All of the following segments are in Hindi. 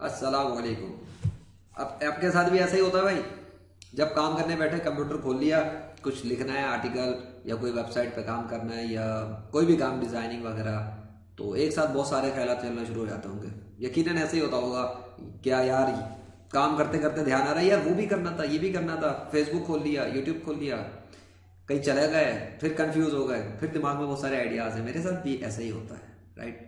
अस्सलाम वालेकुम। अब आपके साथ भी ऐसा ही होता है भाई। जब काम करने बैठे कंप्यूटर खोल लिया, कुछ लिखना है आर्टिकल या कोई वेबसाइट पे काम करना है या कोई भी काम डिजाइनिंग वगैरह, तो एक साथ बहुत सारे ख्यालात चलना शुरू हो जाते होंगे। यकीनन ऐसे ही होता होगा। क्या यार, काम करते करते ध्यान आ रहा है यार वो भी करना था, ये भी करना था, फेसबुक खोल लिया, यूट्यूब खोल लिया, कहीं चले गए, फिर कंफ्यूज हो गए, फिर दिमाग में बहुत सारे आइडियाज हैं। मेरे साथ भी ऐसा ही होता है, राइट।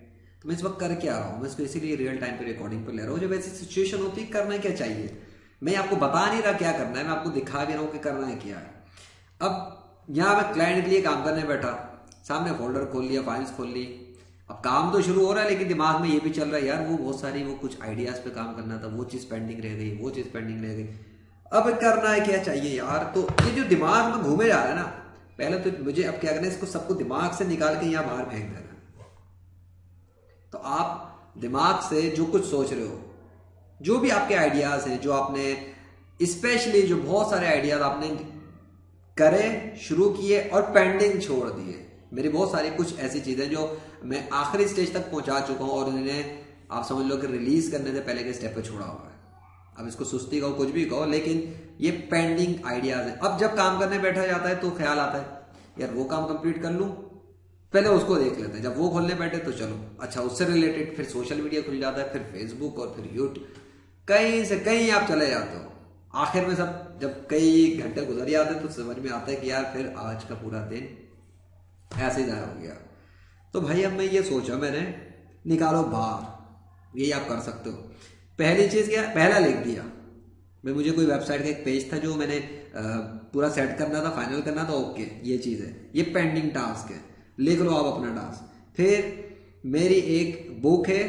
तो मैं इस वक्त कर क्या रहा हूँ, मैं इसको इसीलिए रियल टाइम पे रिकॉर्डिंग पर ले रहा हूँ। जब ऐसी सिचुएशन होती है करना क्या चाहिए, मैं आपको बता नहीं रहा क्या करना है, मैं आपको दिखा भी रहा हूँ कि करना है क्या है। अब यहाँ मैं क्लाइंट के लिए काम करने बैठा, सामने फोल्डर खोल लिया, फाइल्स खोल ली। अब काम तो शुरू हो रहा है लेकिन दिमाग में ये भी चल रहा है यार वो बहुत सारी वो कुछ आइडियाज पे काम करना था, वो चीज़ पेंडिंग रह गई, वो चीज़ पेंडिंग रह गई। अब करना है क्या चाहिए यार। तो ये जो दिमाग में घूमे जा रहा है ना, पहले तो मुझे अब क्या करना है, इसको सबको दिमाग से निकाल के यहाँ बाहर फेंक देना। तो आप दिमाग से जो कुछ सोच रहे हो, जो भी आपके आइडियाज हैं, जो आपने स्पेशली जो बहुत सारे आइडियाज आपने करे, शुरू किए और पेंडिंग छोड़ दिए। मेरी बहुत सारी कुछ ऐसी चीजें जो मैं आखिरी स्टेज तक पहुंचा चुका हूं और उन्हें आप समझ लो कि रिलीज करने से पहले के स्टेप पे छोड़ा हुआ है। अब इसको सुस्ती कहो, कुछ भी कहो, लेकिन ये पेंडिंग आइडियाज है। अब जब काम करने बैठा जाता है तो ख्याल आता है यार वो काम कंप्लीट कर लूं, पहले उसको देख लेते हैं। जब वो खोलने बैठे तो चलो अच्छा उससे रिलेटेड फिर सोशल मीडिया खुल जाता है, फिर फेसबुक और फिर यूट्यूब, कहीं से कहीं आप चले जाते हो। आखिर में सब जब कई घंटे गुजर जाते हैं तो समझ में आता है कि यार फिर आज का पूरा दिन ऐसे ही जाया हो गया। तो भाई अब मैं ये सोचा मैंने, निकालो बाहर। यही आप कर सकते हो। पहली चीज क्या, पहला लिख दिया मैं, मुझे कोई वेबसाइट का एक पेज था जो मैंने पूरा सेट करना था, फाइनल करना था। ओके ये चीज है, ये पेंडिंग टास्क है, लिख लो आप अपना टास्क। फिर मेरी एक बुक है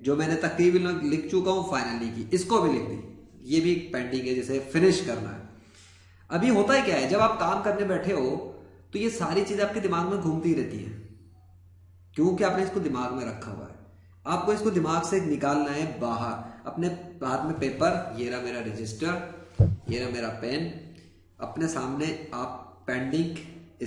जो मैंने तकरीबन लिख चुका हूं, फाइनल नहीं की, इसको भी लिख दी, ये भी पेंडिंग है जिसे फिनिश करना है। अभी होता है क्या है, जब आप काम करने बैठे हो तो ये सारी चीजें आपके दिमाग में घूमती रहती हैं, क्योंकि आपने इसको दिमाग में रखा हुआ है। आपको इसको दिमाग से निकालना है बाहर। अपने हाथ में पेपर, ये रहा मेरा रजिस्टर, ये रहा मेरा पेन, अपने सामने आप पेंडिंग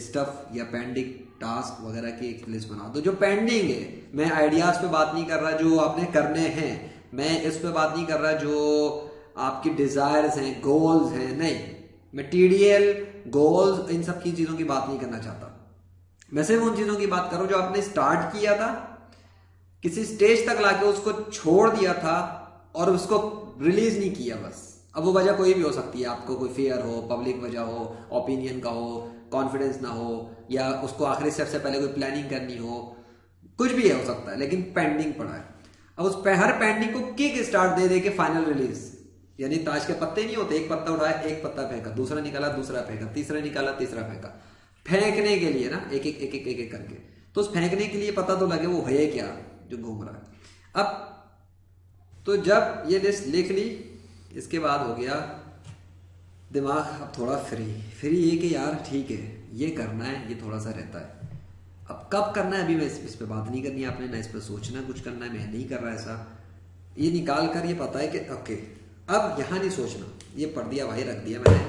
स्टफ या पेंडिंग टास्क वगैरह की एक लिस्ट बना दो जो पेंडिंग है। मैं आइडियाज पे बात नहीं कर रहा जो आपने करने हैं, मैं इस पे बात नहीं कर रहा जो आपकी डिजायर्स हैं, गोल्स हैं, नहीं, मैं टीडीएल गोल्स इन सब की चीजों की बात नहीं करना चाहता। मैं सिर्फ उन चीजों की बात कर रहा हूं जो आपने स्टार्ट किया था, किसी स्टेज तक लाके उसको छोड़ दिया था और उसको रिलीज नहीं किया बस। अब वो वजह कोई भी हो सकती है, आपको कोई फियर हो, पब्लिक वजह हो, ओपिनियन का हो, कॉन्फिडेंस ना हो, या उसको आखिरी स्टेप से पहले कोई प्लानिंग करनी हो, कुछ भी हो सकता है, लेकिन पेंडिंग पड़ा है। अब उस हर पेंडिंग को किक स्टार्ट दे दे के फाइनल रिलीज, यानी ताश के पत्ते नहीं होते, एक पत्ता उठाया, एक पत्ता फेंका, दूसरा निकाला, दूसरा फेंका, तीसरा निकाला, तीसरा फेंका, फेंकने के लिए ना, एक एक एक एक एक, एक करके। तो उस फेंकने के लिए पता तो लगे वो है क्या जो घूम रहा है। अब तो जब ये लिस्ट लिख ली, इसके बाद हो गया दिमाग अब थोड़ा फ्री ये कि यार ठीक है ये करना है, ये थोड़ा सा रहता है। अब कब करना है अभी मैं इस पे बात नहीं करनी आपने, ना इस पे सोचना कुछ करना है, मैं नहीं कर रहा ऐसा। ये निकाल कर ये पता है कि ओके अब यहां नहीं सोचना, ये पढ़ दिया भाई, रख दिया मैंने,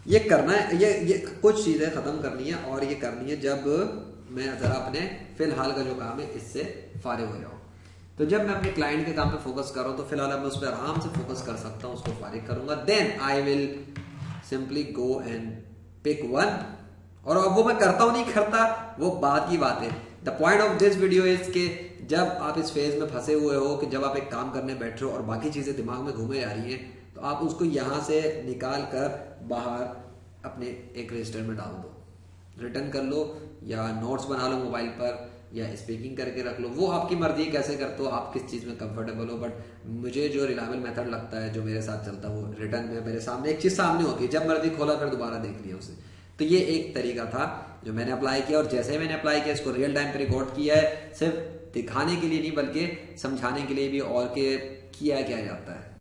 ये करना है, ये कुछ चीजें खत्म करनी है और ये करनी है जब मैं जरा अपने फिलहाल का जो काम है इससे फारिग हो जाऊं। तो जब मैं अपने क्लाइंट के काम पे फोकस कर रहा हूं तो फिलहाल मैं उस पर आराम से फोकस कर सकता हूं, उसको फारिग करूंगा, then I will simply go and pick one. और अब वो मैं करता हूं नहीं करता वो बात की बात है। The point of this video is के जब आप इस फेज में फंसे हुए हो कि जब आप एक काम करने बैठ रहे हो और बाकी चीजें दिमाग में घूमे जा रही हैं, तो आप उसको यहां से निकाल कर बाहर अपने एक रजिस्टर में डाल दो, रिटर्न कर लो या नोट्स बना लो मोबाइल पर या स्पीकिंग करके रख लो। वो आपकी मर्जी कैसे करते हो, आप किस चीज में कंफर्टेबल हो। बट मुझे जो रिलायबल मेथड लगता है, जो मेरे साथ चलता है, वो रिटर्न में मेरे सामने एक चीज सामने होती है, जब मर्जी खोला फिर दोबारा देख लिया उसे। तो ये एक तरीका था जो मैंने अप्लाई किया, और जैसे मैंने अप्लाई किया इसको रियल टाइम पे रिकॉर्ड किया है, सिर्फ दिखाने के लिए नहीं बल्कि समझाने के लिए भी और के किया जाता है।